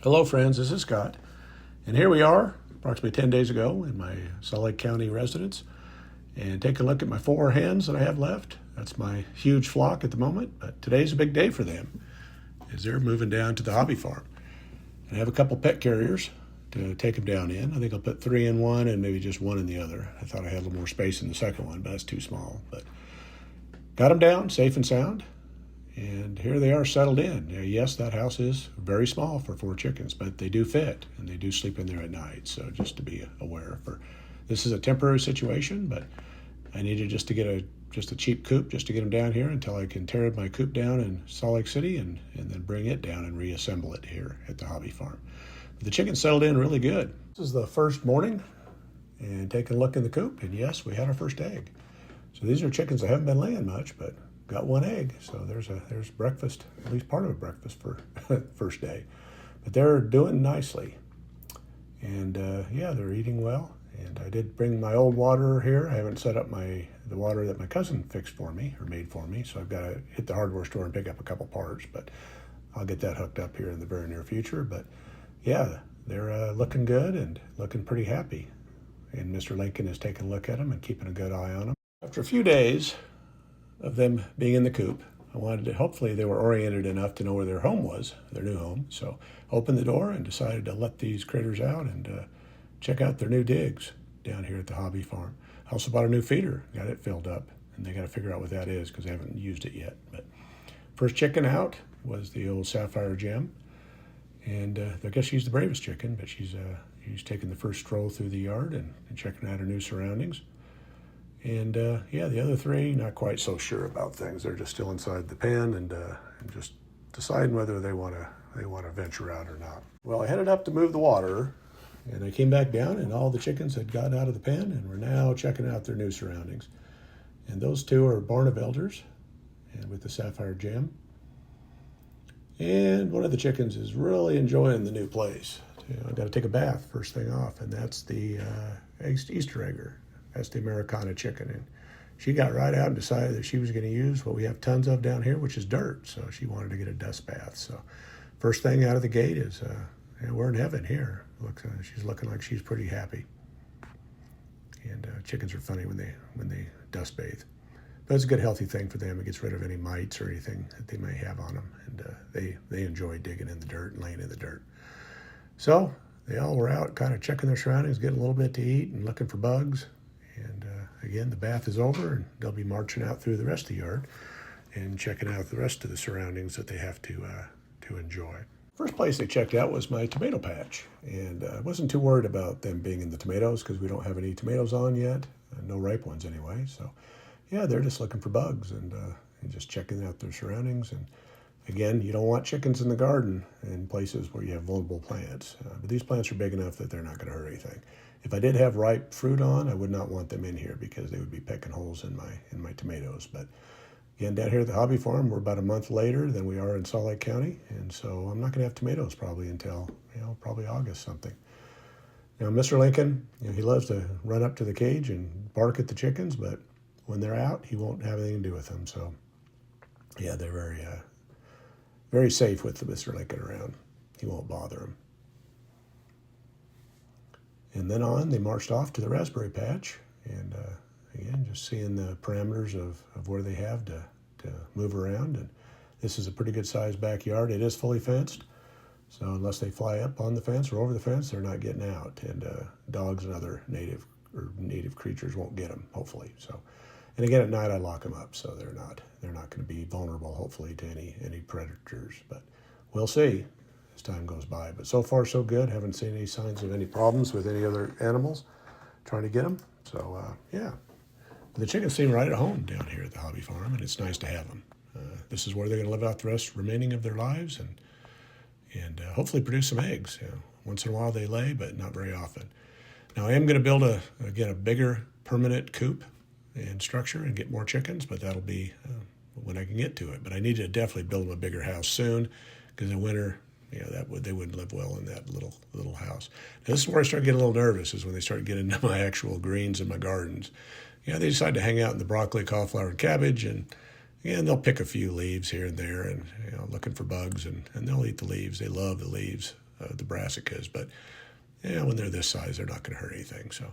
Hello friends, this is Scott, and here we are approximately 10 days ago in my Salt Lake County residence, and take a look at my 4 hens that I have left. That's my huge flock at the moment, but today's a big day for them as they're moving down to the hobby farm. And I have a couple pet carriers to take them down in. I think I'll put 3 in one and maybe just 1 in the other. I thought I had a little more space in the second one, but that's too small. But got them down safe and sound. And here they are settled in. Now, yes, that house is very small for 4 chickens, but they do fit and they do sleep in there at night. So just to be aware, this is a temporary situation, but I needed just to get a cheap coop just to get them down here until I can tear my coop down in Salt Lake City and then bring it down and reassemble it here at the hobby farm. But the chickens settled in really good. This is the first morning and taking a look in the coop, and yes, we had our first egg. So these are chickens that haven't been laying much, but got 1 egg, so there's breakfast, at least part of a breakfast for first day. But they're doing nicely, and yeah, they're eating well. And I did bring my old water here. I haven't set up the water that my cousin fixed for me or made for me, so I've got to hit the hardware store and pick up a couple parts. But I'll get that hooked up here in the very near future. But yeah, they're looking good and looking pretty happy. And Mr. Lincoln is taking a look at them and keeping a good eye on them. After a few days of them being in the coop, I wanted to, hopefully they were oriented enough to know where their home was, their new home. So opened the door and decided to let these critters out and check out their new digs down here at the hobby farm. I also bought a new feeder, got it filled up, and they got to figure out what that is because they haven't used it yet. But first chicken out was the old Sapphire Gem, and I guess she's the bravest chicken, but she's taking the first stroll through the yard and checking out her new surroundings. And yeah, the other 3, not quite so sure about things. They're just still inside the pen and just deciding whether they want to venture out or not. Well, I headed up to move the water, and I came back down, and all the chickens had gotten out of the pen and were now checking out their new surroundings. And those 2 are Barnavelders, and with the Sapphire Gem. And one of the chickens is really enjoying the new place. I've got to take a bath first thing off, and that's the Easter egger. That's the Americana chicken. And she got right out and decided that she was going to use what we have tons of down here, which is dirt. So she wanted to get a dust bath. So first thing out of the gate is, we're in heaven here. She's looking like she's pretty happy. And chickens are funny when they dust bathe. But it's a good healthy thing for them. It gets rid of any mites or anything that they may have on them. And they enjoy digging in the dirt and laying in the dirt. So they all were out kind of checking their surroundings, getting a little bit to eat and looking for bugs. And again, the bath is over, and they'll be marching out through the rest of the yard and checking out the rest of the surroundings that they have to enjoy. First place they checked out was my tomato patch, and I wasn't too worried about them being in the tomatoes because we don't have any tomatoes on yet, no ripe ones anyway. So yeah, they're just looking for bugs and just checking out their surroundings. And again, you don't want chickens in the garden in places where you have vulnerable plants, but these plants are big enough that they're not going to hurt anything. If I did have ripe fruit on, I would not want them in here because they would be pecking holes in my tomatoes. But again, down here at the hobby farm, we're about a month later than we are in Salt Lake County, and so I'm not going to have tomatoes probably until probably August something. Now, Mr. Lincoln, he loves to run up to the cage and bark at the chickens, but when they're out, he won't have anything to do with them. So yeah, they're very safe with Mr. Lincoln around. He won't bother them. And then they marched off to the raspberry patch, and again, just seeing the parameters of where they have to move around. And this is a pretty good sized backyard. It is fully fenced, so unless they fly up on the fence or over the fence, they're not getting out. And dogs and other native creatures won't get them, hopefully. So, and again, at night I lock them up, so they're not going to be vulnerable, hopefully, to any predators. But we'll see as time goes by. But so far so good. Haven't seen any signs of any problems with any other animals trying to get them. So yeah, but the chickens seem right at home down here at the hobby farm, and it's nice to have them. This is where they're going to live out the remaining of their lives, and hopefully produce some eggs. Once in a while they lay, but not very often. Now I am going to build a bigger permanent coop and structure and get more chickens, but that'll be when I can get to it. But I need to definitely build them a bigger house soon, because in winter, they wouldn't live well in that little house. Now, this is where I start getting a little nervous, is when they start getting into my actual greens in my gardens. They decide to hang out in the broccoli, cauliflower, and cabbage, and they'll pick a few leaves here and there, and looking for bugs, and they'll eat the leaves. They love the leaves the brassicas, but yeah, when they're this size, they're not going to hurt anything. So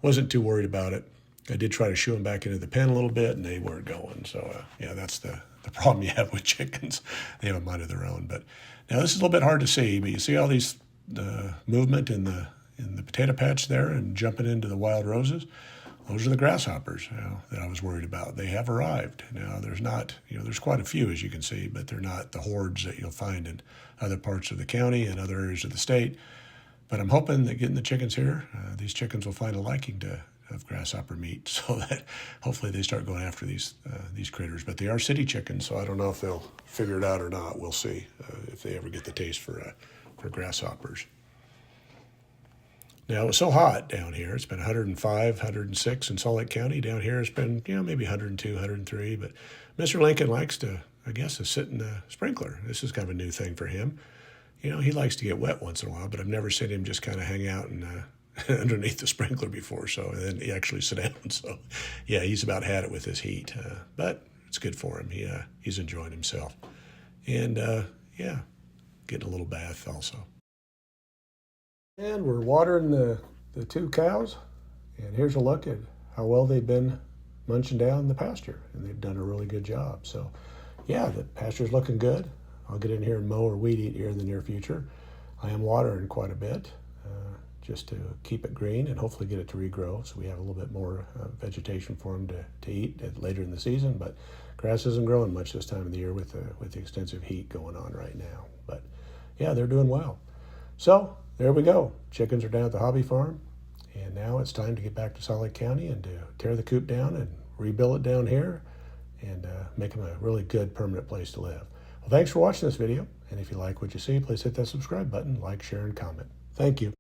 wasn't too worried about it. I did try to shoo them back into the pen a little bit, and they weren't going. So yeah, that's the problem you have with chickens. They have a mind of their own. But now this is a little bit hard to see, but you see all these movement in the potato patch there and jumping into the wild roses. Those are the grasshoppers that I was worried about. They have arrived. Now, there's not, there's quite a few, as you can see, but they're not the hordes that you'll find in other parts of the county and other areas of the state. But I'm hoping that getting the chickens here, these chickens will find a liking of grasshopper meat, so that hopefully they start going after these critters. But they are city chickens, so I don't know if they'll figure it out or not. We'll see if they ever get the taste for grasshoppers. Now, it was so hot down here. It's been 105, 106 in Salt Lake County. Down here it's been, maybe 102, 103. But Mr. Lincoln likes to, I guess, sit in the sprinkler. This is kind of a new thing for him. He likes to get wet once in a while, but I've never seen him just kind of hang out and underneath the sprinkler before. So, and then he actually sit down. So, yeah, he's about had it with this heat. But it's good for him. He's enjoying himself. And, yeah, getting a little bath also. And we're watering the two cows, and here's a look at how well they've been munching down the pasture, and they've done a really good job. So, yeah, the pasture's looking good. I'll get in here and mow or weed eat here in the near future. I am watering quite a bit just to keep it green and hopefully get it to regrow, so we have a little bit more vegetation for them to eat later in the season. But grass isn't growing much this time of the year with the extensive heat going on right now. But, yeah, they're doing well. So, there we go. Chickens are down at the hobby farm, and now it's time to get back to Salt Lake County and to tear the coop down and rebuild it down here and make them a really good permanent place to live. Well, thanks for watching this video, and if you like what you see, please hit that subscribe button, like, share, and comment. Thank you.